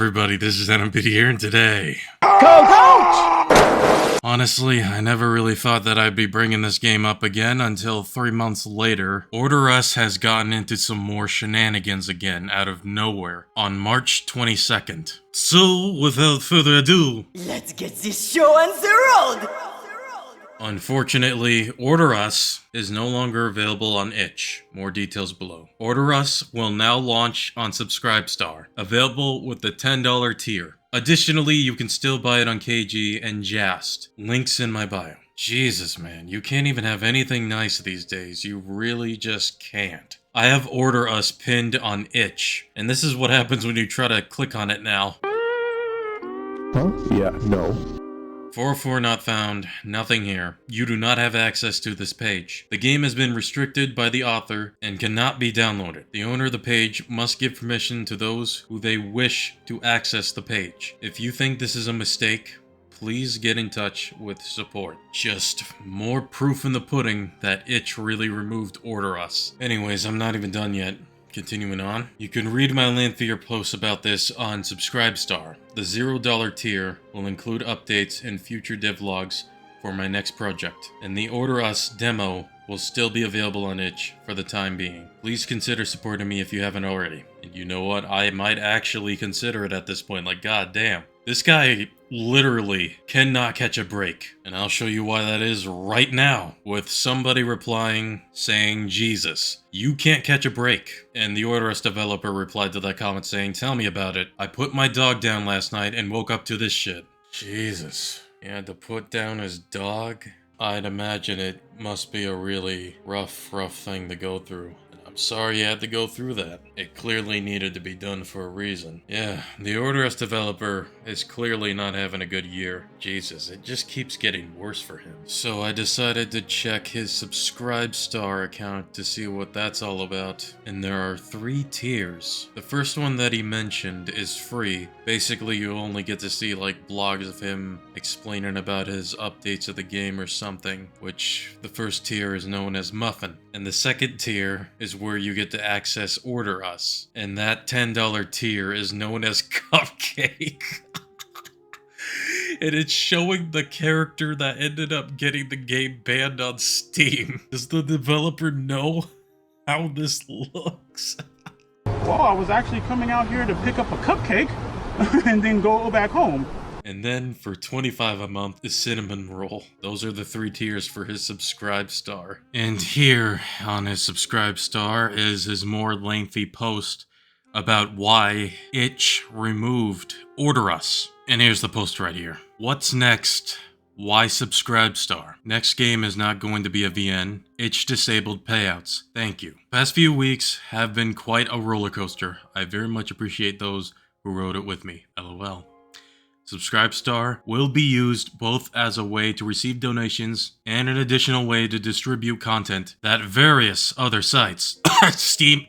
everybody, this is N.M.P.D here, and today... Coach! Honestly, I never really thought that I'd be bringing this game up again until 3 months later. Order Us has gotten into some more shenanigans again out of nowhere on March 22nd. So, without further ado... Let's get this show on the road! Unfortunately, Order Us is no longer available on itch. More details below. Order Us will now launch on Subscribestar, available with the $10 tier. Additionally, you can still buy it on KG and Jast. Links in my bio. Jesus, man, you can't even have anything nice these days. You really just can't. I have Order Us pinned on itch, and this is what happens when you try to click on it now. Huh? Yeah, no. 404 not found, nothing here. You do not have access to this page. The game has been restricted by the author and cannot be downloaded. The owner of the page must give permission to those who they wish to access the page. If you think this is a mistake, please get in touch with support. Just more proof in the pudding that itch really removed Order Us. Anyways, I'm not even done yet. Continuing on, you can read my lengthier posts about this on Subscribestar. The $0 tier will include updates and future devlogs for my next project, and the Order Us demo will still be available on itch for the time being. Please consider supporting me if you haven't already. And you know what? I might actually consider it at this point. Like, goddamn. This guy literally cannot catch a break. And I'll show you why that is right now, with somebody replying saying, Jesus, you can't catch a break. And the Order Us developer replied to that comment saying, tell me about it. I put my dog down last night and woke up to this shit. Jesus. He had to put down his dog? I'd imagine it must be a really rough thing to go through. I'm sorry you had to go through that. It clearly needed to be done for a reason. Yeah, the Order Us developer is clearly not having a good year. Jesus, it just keeps getting worse for him. So I decided to check his Subscribestar account to see what that's all about. And there are 3 tiers. The first one that he mentioned is free. Basically, you only get to see like blogs of him explaining about his updates of the game or something, which the first tier is known as Muffin. And the second tier is where you get to access Order Us. And that $10 tier is known as Cupcake. And it's showing the character that ended up getting the game banned on Steam. Does the developer know how this looks? Well, I was actually coming out here to pick up a cupcake and then go back home. And then for $25 a month, the cinnamon roll. Those are the 3 tiers for his Subscribestar. And here on his Subscribestar is his more lengthy post about why itch removed Order Us. And here's the post right here. What's next? Why Subscribestar? Next game is not going to be a VN. Itch disabled payouts. Thank you. Past few weeks have been quite a roller coaster. I very much appreciate those who rode it with me. LOL. Subscribestar will be used both as a way to receive donations and an additional way to distribute content that various other sites, Steam,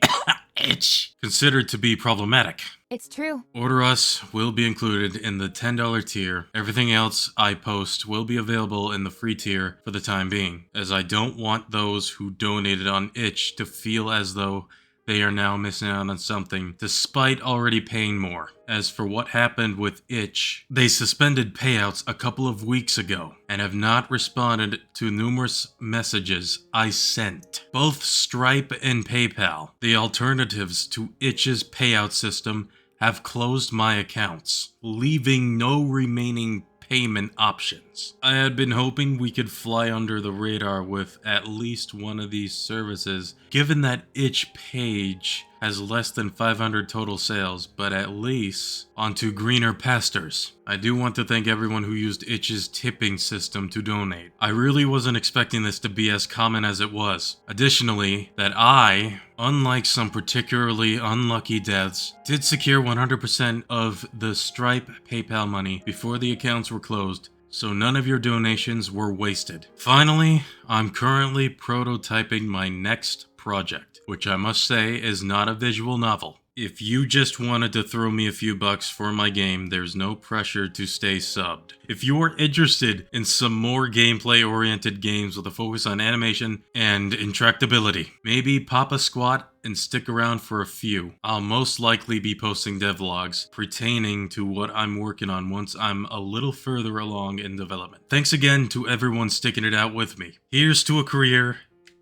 itch, considered to be problematic. It's true. Order Us will be included in the $10 tier. Everything else I post will be available in the free tier for the time being, as I don't want those who donated on itch to feel as though they are now missing out on something, despite already paying more. As for what happened with itch, they suspended payouts a couple of weeks ago, and have not responded to numerous messages I sent. Both Stripe and PayPal, the alternatives to itch's payout system, have closed my accounts, leaving no remaining payment options. I had been hoping we could fly under the radar with at least one of these services, given that itch page has less than 500 total sales, but at least onto greener pastures. I do want to thank everyone who used itch's tipping system to donate. I really wasn't expecting this to be as common as it was. Additionally, that I, unlike some particularly unlucky deaths, did secure 100% of the Stripe PayPal money before the accounts were closed, so none of your donations were wasted. Finally, I'm currently prototyping my next project, which I must say is not a visual novel. If you just wanted to throw me a few bucks for my game, there's no pressure to stay subbed. If you're interested in some more gameplay-oriented games with a focus on animation and intractability, maybe pop a squat and stick around for a few. I'll most likely be posting devlogs pertaining to what I'm working on once I'm a little further along in development. Thanks again to everyone sticking it out with me. Here's to a career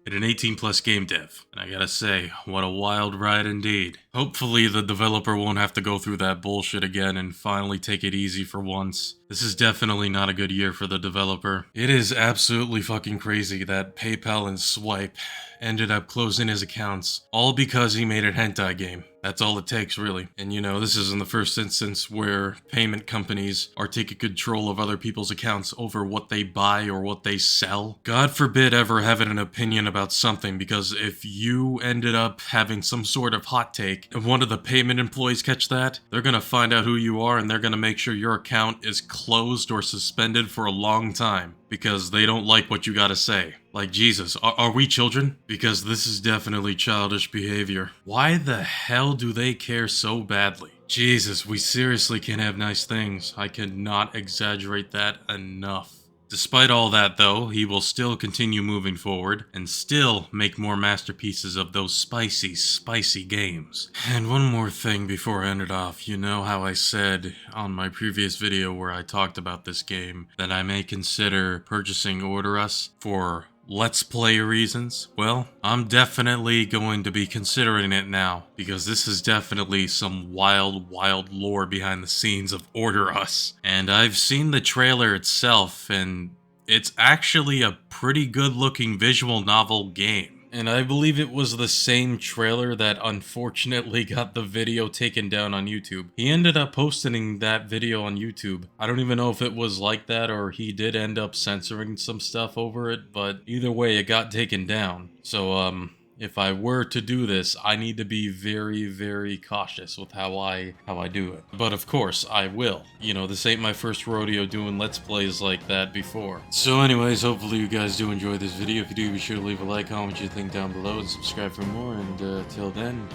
in an 18+ game dev. And I gotta say, what a wild ride indeed. Hopefully the developer won't have to go through that bullshit again and finally take it easy for once. This is definitely not a good year for the developer. It is absolutely fucking crazy that PayPal and Swipe ended up closing his accounts, all because he made a hentai game. That's all it takes, really. And you know, this isn't the first instance where payment companies are taking control of other people's accounts over what they buy or what they sell. God forbid ever having an opinion about something, because if you ended up having some sort of hot take and one of the payment employees catch that, they're gonna find out who you are and they're gonna make sure your account is closed or suspended for a long time because they don't like what you gotta say. Like, Jesus, are we children? Because this is definitely childish behavior. Why the hell do they care so badly? Jesus, we seriously can have nice things. I cannot exaggerate that enough. Despite all that, though, he will still continue moving forward and still make more masterpieces of those spicy, spicy games. And one more thing before I end it off. You know how I said on my previous video where I talked about this game that I may consider purchasing Order Us for Let's Play reasons? Well, I'm definitely going to be considering it now, because this is definitely some wild, wild lore behind the scenes of Order Us. And I've seen the trailer itself, and it's actually a pretty good looking visual novel game. And I believe it was the same trailer that unfortunately got the video taken down on YouTube. He ended up posting that video on YouTube. I don't even know if it was like that or he did end up censoring some stuff over it, but either way, it got taken down. So, if I were to do this, I need to be very, very cautious with how I do it. But of course, I will. You know, this ain't my first rodeo doing Let's Plays like that before. So anyways, hopefully you guys do enjoy this video. If you do, be sure to leave a like, comment what you think down below, and subscribe for more. And till then,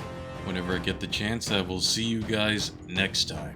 whenever I get the chance, I will see you guys next time.